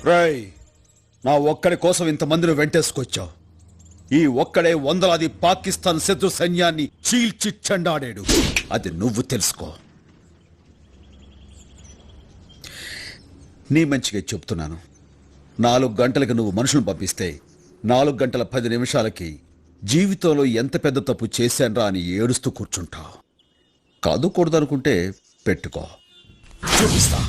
రేయ్, నా ఒక్కడి కోసం ఇంతమందిని వెంటేసుకొచ్చావు. ఈ ఒక్కడే వందలాది పాకిస్తాన్ శత్రు సైన్యాన్ని చీల్చి చెండాడాడు. అది నువ్వు తెలుసుకో. నీ మంచిగా చెప్తున్నాను. 4 గంటలకు నువ్వు మనుషులను పంపిస్తే 4 గంటల 10 నిమిషాలకి జీవితంలో ఎంత పెద్ద తప్పు చేశాన్రా అని ఏడుస్తూ కూర్చుంటావు. కాదు కూడదనుకుంటే పెట్టుకో, చూపిస్తా.